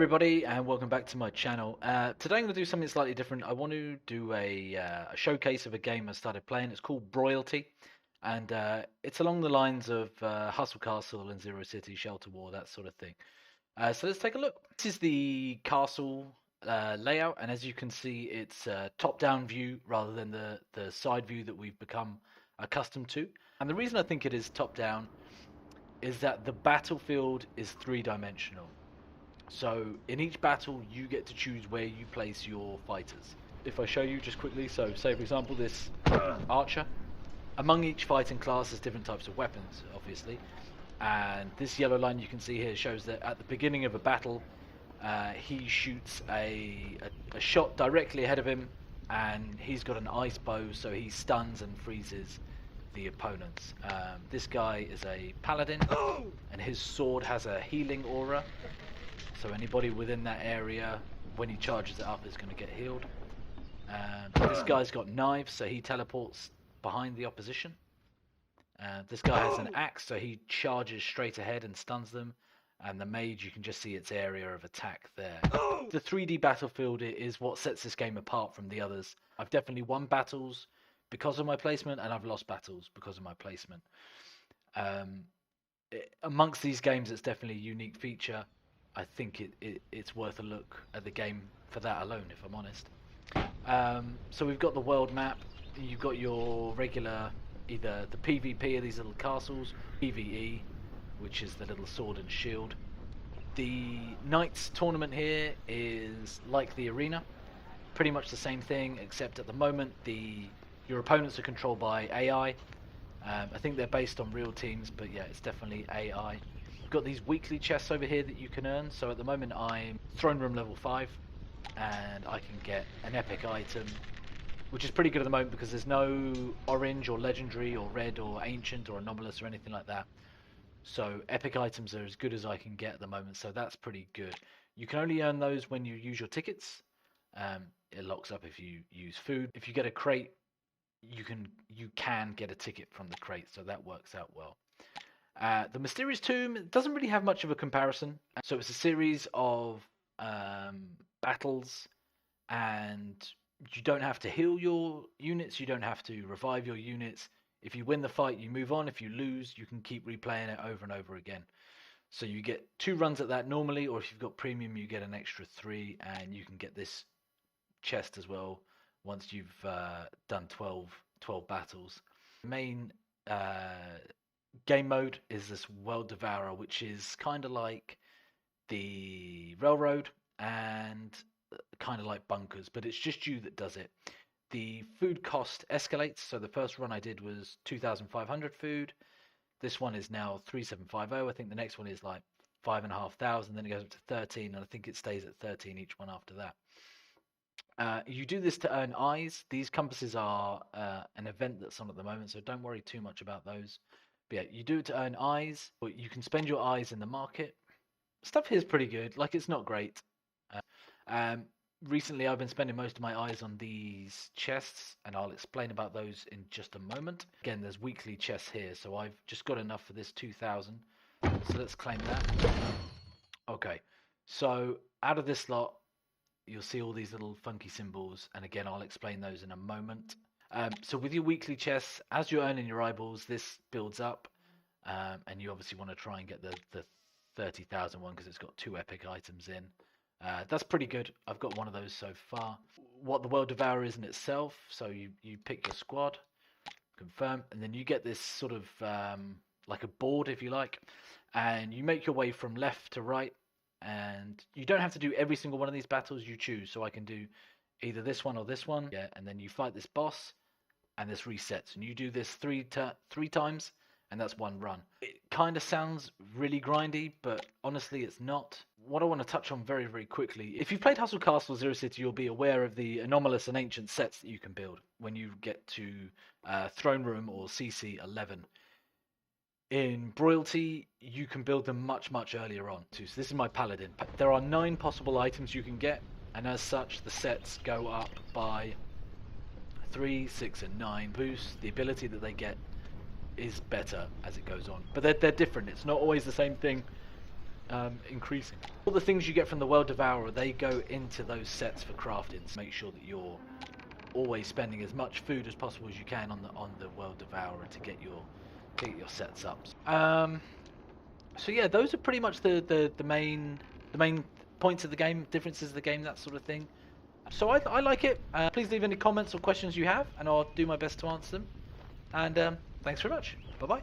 Everybody, and welcome back to my channel. Today I'm going to do something slightly different. I want to do a showcase of a game I started playing. It's called Broyalty, and it's along the lines of Hustle Castle and Zero City, Shelter War, that sort of thing. So let's take a look. This is the castle layout, and as you can see, it's a top-down view rather than the side view that we've become accustomed to. And the reason I think it is top-down is that the battlefield is three-dimensional. So in each battle, you get to choose where you place your fighters. If I show you just quickly, so say for example this archer, among each fighting class there's different types of weapons, obviously. And this yellow line you can see here shows that at the beginning of a battle, he shoots a shot directly ahead of him, and he's got an ice bow, so he stuns and freezes the opponents. This guy is a paladin, and his sword has a healing aura. So anybody within that area, when he charges it up, is going to get healed. This guy's got knives, so he teleports behind the opposition. This guy has an axe, so he charges straight ahead and stuns them. And the mage, you can just see its area of attack there. The 3D battlefield is what sets this game apart from the others. I've definitely won battles because of my placement, and I've lost battles because of my placement. Amongst these games, it's definitely a unique feature. I think it's worth a look at the game for that alone, if I'm honest. So we've got the world map. You've got your regular, either the PvP of these little castles, PvE, which is the little sword and shield. The Knights tournament here is like the arena, pretty much the same thing, except at the moment your opponents are controlled by AI. I think they're based on real teams, but yeah, it's definitely AI. Got these weekly chests over here that you can earn. So at the moment I'm throne room level 5, and I can get an epic item, which is pretty good at the moment because there's no orange or legendary or red or ancient or anomalous or anything like that. So epic items are as good as I can get at the moment, so that's pretty good. You can only earn those when you use your tickets. It locks up if you use food. If you get a crate, you can get a ticket from the crate, so that works out well. The Mysterious Tomb doesn't really have much of a comparison. So it's a series of battles, and you don't have to heal your units, you don't have to revive your units. If you win the fight, you move on. If you lose, you can keep replaying it over and over again. So you get 2 runs at that normally, or if you've got premium, you get an extra 3, and you can get this chest as well once you've done 12 battles. The main game mode is this World Devourer, which is kind of like the Railroad and kind of like Bunkers, but it's just you that does it. The food cost escalates, so the first run I did was 2,500 food. This one is now 3,750. I think the next one is like 5,500, then it goes up to 13, and I think it stays at 13 each one after that. You do this to earn eyes. These compasses are an event that's on at the moment, so don't worry too much about those. But yeah, you do it to earn eyes, but you can spend your eyes in the market. Stuff here is pretty good. Like, it's not great. Recently, I've been spending most of my eyes on these chests, and I'll explain about those in just a moment. Again, there's weekly chests here, so I've just got enough for this 2,000. So let's claim that. Okay, so out of this lot, you'll see all these little funky symbols, and again, I'll explain those in a moment. So with your weekly chests, as you're earning your eyeballs, this builds up, and you obviously want to try and get the 30,000 one because it's got 2 epic items in. That's pretty good. I've got one of those so far. What the World Devourer is in itself, so you pick your squad, confirm, and then you get this sort of like a board, if you like, and you make your way from left to right, and you don't have to do every single one of these battles. You choose, so I can do either this one or this one, yeah, and then you fight this boss, and this resets, and you do this three times, and that's 1 run. It kind of sounds really grindy, but honestly it's not. What I want to touch on very, very quickly, if you've played Hustle Castle Zero City, you'll be aware of the anomalous and ancient sets that you can build when you get to Throne Room or CC 11. In Broyalty, you can build them much, much earlier on too. So this is my Paladin. There are 9 possible items you can get, and as such, the sets go up by 3, 6, and 9 boosts. The ability that they get is better as it goes on, but they're different. It's not always the same thing. increasing. All the things you get from the World Devourer, they go into those sets for crafting. So make sure that you're always spending as much food as possible as you can on the World Devourer to get your sets up. So yeah, those are pretty much the main points of the game, differences of the game, that sort of thing. So I like it. Please leave any comments or questions you have, and I'll do my best to answer them. And thanks very much. Bye bye.